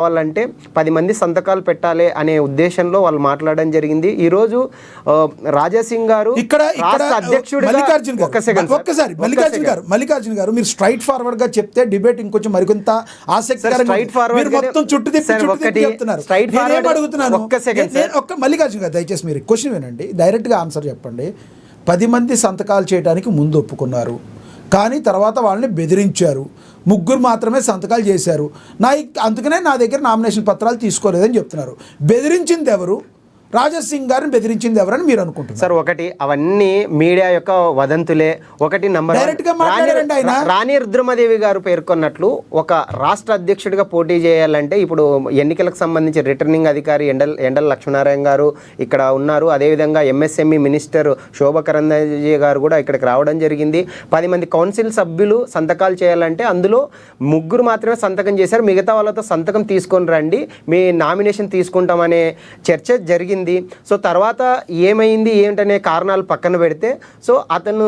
కావాలంటే 10 మంది సంతకాలు పెట్టాలి అనే ఉద్దేశంలో వాళ్ళు మాట్లాడడం జరిగింది. ఈ రోజు రాజాసింగ్ గారు ఇక్కడ అధ్యక్షుడు మల్లికార్జున గారు మీరు స్ట్రైట్ ఫార్వర్డ్ గా చెప్తే డిబేట్ ఇంకొంచెం మరికొంత ఆసక్తికరంగా మొత్తం చుట్టూ చెప్తున్నారు. మల్లికార్జున గారు దయచేసి మీరు క్వశ్చన్ వినండి, డైరెక్ట్ గా ఆన్సర్ చెప్పండి. 10 మంది సంతకాలు చేయడానికి ముందు ఒప్పుకున్నారు, కానీ తర్వాత వాళ్ళని బెదిరించారు. 3 మాత్రమే సంతకాలు చేశారు. అందుకనే నా దగ్గర నామినేషన్ పత్రాలు తీసుకోలేదని చెప్తున్నారు. బెదిరించింది ఎవరు? రాజాసింగ్ గారిని బెదిరించింది ఎవరని మీరు అనుకుంటున్నారు? సార్, ఒకటి అవన్నీ మీడియా యొక్క వదంతులే. ఒకటి రాణి రుద్రమదేవి గారు పేర్కొన్నట్లు ఒక రాష్ట్ర అధ్యక్షుడిగా పోటీ చేయాలంటే ఇప్పుడు ఎన్నికలకు సంబంధించి రిటర్నింగ్ అధికారి ఎండల లక్ష్మీనారాయణ గారు ఇక్కడ ఉన్నారు. అదేవిధంగా ఎంఎస్ఎంఈ మినిస్టర్ శోభా కరంద్లాజే గారు కూడా ఇక్కడికి రావడం జరిగింది. 10 మంది కౌన్సిల్ సభ్యులు సంతకాలు చేయాలంటే అందులో 3 మాత్రమే సంతకం చేశారు. మిగతా వాళ్ళతో సంతకం తీసుకొని రండి, మీ నామినేషన్ తీసుకుంటామనే చర్చ జరిగింది. సో తర్వాత ఏమైంది ఏంటనే కారణాలు పక్కన పెడితే, సో అతను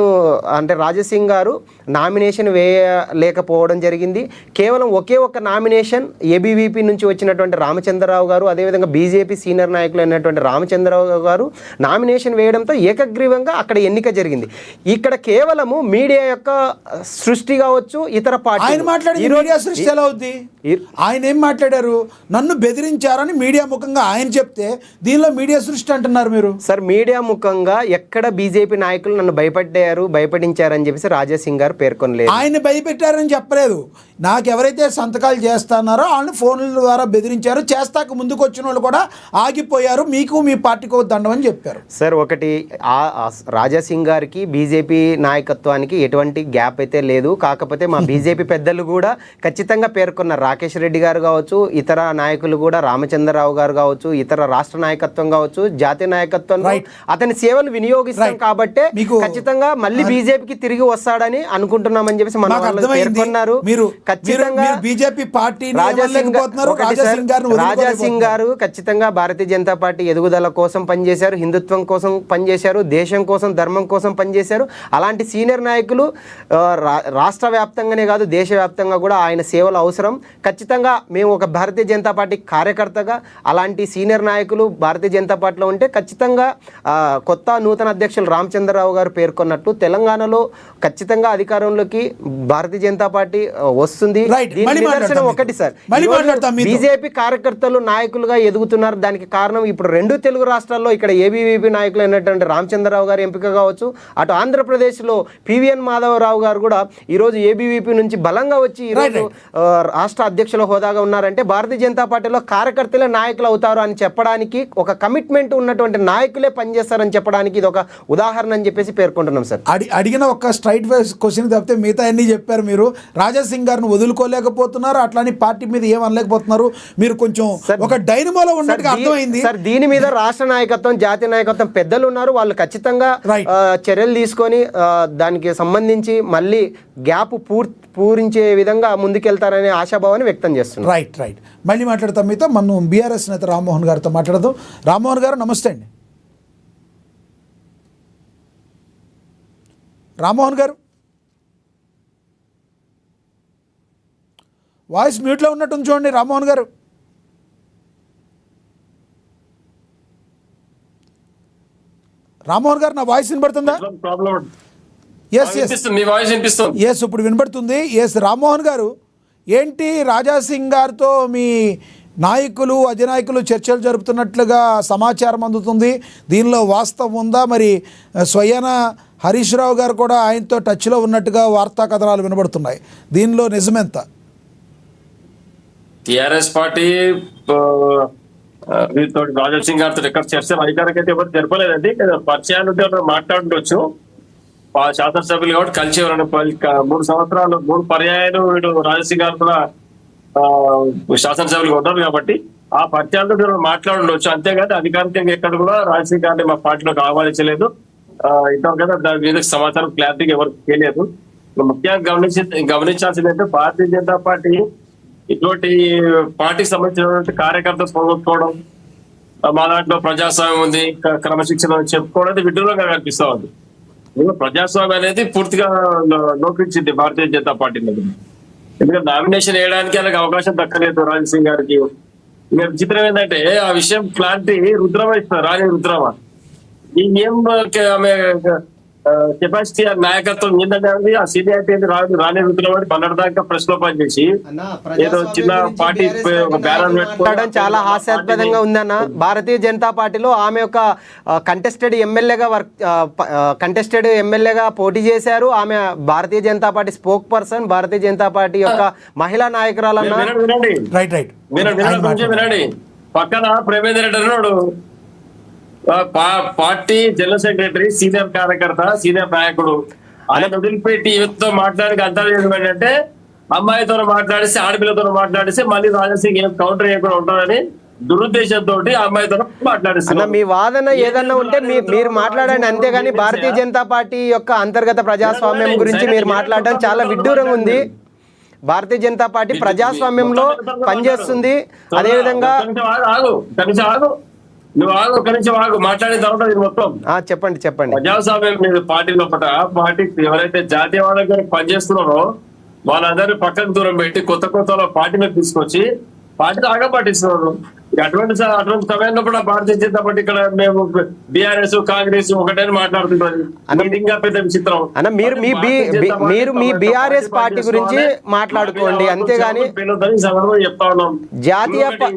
అంటే రాజాసింగ్ గారు నామినేషన్ వేయలేకపోవడం జరిగింది. కేవలం ఒకే ఒక నామినేషన్ ఏబీవీపీ నుంచి వచ్చినటువంటి రామచంద్రరావు గారు, అదేవిధంగా బీజేపీ సీనియర్ నాయకులు అయినటువంటి రామచంద్రరావు గారు నామినేషన్ వేయడంతో ఏకగ్రీవంగా అక్కడ ఎన్నిక జరిగింది. ఇక్కడ కేవలము మీడియా యొక్క సృష్టి కావచ్చు, ఇతర పార్టీ సృష్టి ఎలా అవుద్ది? ఆయన ఏం మాట్లాడారు? నన్ను బెదిరించారని మీడియా ముఖంగా ఆయన చెప్తే దీనిలో మీడియా సృష్టి అంటున్నారు మీరు. సార్, మీడియా ముఖంగా ఎక్కడ బీజేపీ నాయకులు నన్ను భయపడించారని చెప్పేసి రాజాసింగ్ గారు పేర్కొనలేదు. ఆయన భయపెట్టారని చెప్పలేదు. నాకు ఎవరైతే సంతకాలు చేస్తున్నారో వాళ్ళని ఫోన్ల ద్వారా బెదిరించారు, చేస్తాక ముందుకు వచ్చిన వాళ్ళు కూడా ఆగిపోయారు, మీకు మీ పార్టీకి దండం అని చెప్పారు. సార్, ఒకటి రాజాసింగ్ గారికి బీజేపీ నాయకత్వానికి ఎటువంటి గ్యాప్ అయితే లేదు. కాకపోతే మా బీజేపీ పెద్దలు కూడా ఖచ్చితంగా పేర్కొన్నారు. రాకేష్ రెడ్డి గారు కావచ్చు, ఇతర నాయకులు కూడా, రామచంద్రరావు గారు కావచ్చు, ఇతర రాష్ట్ర నాయకత్వం కావచ్చు, జాతీయ నాయకత్వం అతని సేవలు వినియోగిస్తాం కాబట్టి ఖచ్చితంగా మళ్ళీ బీజేపీకి తిరిగి వస్తాడని అనుకుంటున్నామని చెప్పేసి మన వాళ్ళు పేర్కొన్నారు. ఖచ్చితంగా బీజేపీ పార్టీ రాజాసింగ్ గారు ఖచ్చితంగా భారతీయ జనతా పార్టీ ఎదుగుదల కోసం పనిచేశారు, హిందుత్వం కోసం పనిచేశారు, దేశం కోసం, ధర్మం కోసం పనిచేశారు. అలాంటి సీనియర్ నాయకులు రాష్ట్ర వ్యాప్తంగానే కాదు దేశవ్యాప్తంగా కూడా ఆయన సేవలు అవసరం. ఖచ్చితంగా మేము ఒక భారతీయ జనతా పార్టీ కార్యకర్తగా అలాంటి సీనియర్ నాయకులు భారతీయ జనతా పార్టీలో ఉంటే ఖచ్చితంగా కొత్త నూతన అధ్యక్షులు రామచంద్రరావు గారు పేర్కొన్నట్టు తెలంగాణలో ఖచ్చితంగా అధికారంలోకి భారతీయ జనతా పార్టీ వస్తుంది. నిదర్శనం ఒకటి సార్, బీజేపీ కార్యకర్తలు నాయకులుగా ఎదుగుతున్నారు. దానికి కారణం ఇప్పుడు 2 తెలుగు రాష్ట్రాల్లో ఇక్కడ ఏబీవీపీ నాయకులు అయినటువంటి రామచంద్రరావు గారు ఎంపిక కావచ్చు, అటు ఆంధ్రప్రదేశ్లో పివిఎన్ మాధవరావు గారు కూడా ఈరోజు ఏబీవీపీ నుంచి బలంగా వచ్చి ఈరోజు రాష్ట్ర అధ్యక్షుల హోదాగా ఉన్నారంటే భారతీయ జనతా పార్టీలో కార్యకర్తలే నాయకులు అవుతారు అని చెప్పడానికి, ఒక కమిట్మెంట్ ఉన్నటువంటి నాయకులే పనిచేస్తారని చెప్పడానికి ఇది ఒక ఉదాహరణ అని చెప్పేసి పేర్కొంటున్నాం సార్. అడిగిన ఒక స్ట్రైట్ క్వశ్చన్ తప్పితే మిగతా అన్ని చెప్పారు. మీరు రాజాసింగ్ గారిని వదులుకోలేకపోతున్నారు, అట్లాని పార్టీ మీద ఏం అనలేకపోతున్నారు. మీరు కొంచెం ఒక డైనమోలో ఉన్నట్టుగా అర్థమైంది సార్. దీని మీద రాష్ట్ర నాయకత్వం, జాతీయ నాయకత్వం పెద్దలు ఉన్నారు, వాళ్ళు ఖచ్చితంగా చర్యలు తీసుకొని దానికి సంబంధించి మళ్ళీ గ్యాప్ పూరించే విధంగా ముందుకెళ్తారనే ఆశాభావాన్ని వ్యక్తం చేస్తున్నారు. రైట్ మళ్ళీ మాట్లాడతాం మీతో. మనం బీఆర్ఎస్ నేత రామ్మోహన్ గారితో మాట్లాడదాం. రామ్మోహన్ గారు నమస్తే అండి. రామ్మోహన్ గారు వాయిస్ మ్యూట్లో ఉన్నట్టు చూడండి. రామ్మోహన్ గారు, రామ్మోహన్ గారు నా వాయిస్ వినబడుతుందా? ఎస్, ఇప్పుడు వినబడుతుంది. ఎస్, రామ్మోహన్ గారు, ఏంటి రాజాసింగ్ గారితో మీ నాయకులు, అధినాయకులు చర్చలు జరుపుతున్నట్లుగా సమాచారం అందుతుంది. దీనిలో వాస్తవం ఉందా? మరి స్వయాన హరీష్ రావు గారు కూడా ఆయనతో టచ్లో ఉన్నట్టుగా వార్తా కథనాలు వినబడుతున్నాయి. దీనిలో నిజమెంత? టిఆర్ఎస్ పార్టీ వీరితో రాజాసింగ్ గారితో ఎక్కడ చర్చలు అధికారిక అయితే ఎవరు జరపలేదండి. పరిచయాలు మాట్లాడుకోవచ్చు. శాసనసభ్యులు కాబట్టి కలిసి ఎవరైనా 3 సంవత్సరాలు 3 పర్యాయాలు వీడు రాజాసింగ్ గారు కూడా శాసనసభ్యులుగా ఉన్నారు కాబట్టి ఆ పరిచయాలతో మాట్లాడుకోవచ్చు. అంతేగాని అధికారికంగా ఎక్కడ కూడా రాజాసింగ్ గారిని మా పార్టీలోకి ఆహ్వానించలేదు. ఇంతవరకు దాని మీద సమాచారం క్లారిటీగా ఎవరికి తెలియదు. ముఖ్యంగా గమనించాల్సిందంటే భారతీయ జనతా పార్టీ ఇటువంటి పార్టీకి సంబంధించినటువంటి కార్యకర్తలు పోగొట్టుకోవడం, మా దాంట్లో ప్రజాస్వామ్యం ఉంది, క్రమశిక్షణ చెప్పుకోవడం విడ్డూరంగా కనిపిస్తా ఉంది. ప్రజాస్వామ్యం అనేది పూర్తిగా లోపించింది భారతీయ జనతా పార్టీలో. ఎందుకంటే నామినేషన్ వేయడానికి ఆయనకు అవకాశం దక్కలేదు రాజా సింగ్ గారికి. ఇంకా విచిత్రం ఏంటంటే ఆ విషయం క్లారిటీ రుద్రమ ఇస్తారు, రాణి రుద్రమ. ఈ ఏం ఆమె కెపాసిటీ నాయకత్వం ఏంటంటే ఆ సీనియారిటీ రాణి రుద్రమ పన్నెండు దాకా ప్రెస్ లో పనిచేసి ఏదో చిన్న పార్టీ బ్యానర్ మాట్లాడడం చాలా హాస్యాస్పదంగా ఉందన్న. భారతీయ జనతా పార్టీలో ఆమె ఒక కంటెస్టెడ్ ఎమ్మెల్యేగా పోటీ చేశారు. ఆమె Bharatiya Janata party spoke person, Bharatiya Janata party యొక్క మహిళా నాయకురాలన్న. వినండి రైట్ రైట్ వినండి. పక్కన ప్రేమేందర్ రెడ్డి అన్నాడు, పార్టీ జనరల్ సెక్రటరీ, సీనియర్ కార్యకర్త, సీనియర్ నాయకుడు. ఆయన వదిలిపెట్టి యువతతో మాట్లాడి అంతా ఏంటంటే అమ్మాయితో మాట్లాడిసి ఆడపిల్లతో మాట్లాడిసి మళ్ళీ రాజాసింగ్ ఏం కౌంటర్ చేయకుండా ఉంటారని దురుద్దేశంతో అమ్మాయితో మాట్లాడిస్తున్నారు. మీ వాదన ఏదన్నా ఉంటే మీరు మాట్లాడండి, అంతేగాని భారతీయ జనతా పార్టీ యొక్క అంతర్గత ప్రజాస్వామ్యం గురించి మీరు మాట్లాడడం చాలా విడ్డూరంగా ఉంది. భారతీయ జనతా పార్టీ ప్రజాస్వామ్యంలో పనిచేస్తుంది. అదేవిధంగా నువ్వు ఆగు, ఒక నిమిషం ఆగు, మాట్లాడిన తర్వాత ఇది మొత్తం చెప్పండి. ప్రజాస్వామ్యం మీద పార్టీ లోపల పార్టీ ఎవరైతే జాతీయవాదంగా పనిచేస్తున్నారో వాళ్ళందరినీ పక్కకు దూరం పెట్టి కొత్త పార్టీ మీద తీసుకొచ్చి పార్టీని ఆగా పట్టిస్తున్నారు. అటువంటి సమయంలో కూడా భారతీయ జనతా పార్టీ ఇక్కడ మేము బీఆర్ఎస్ కాంగ్రెస్ ఒకటని మాట్లాడుతున్నారు. ఇంకా పెద్ద విచిత్రం అన్న, మీరు మీ బీఆర్ఎస్ పార్టీ గురించి మాట్లాడుకోండి, అంతేగాని చెప్తా ఉన్నాం. జాతీయ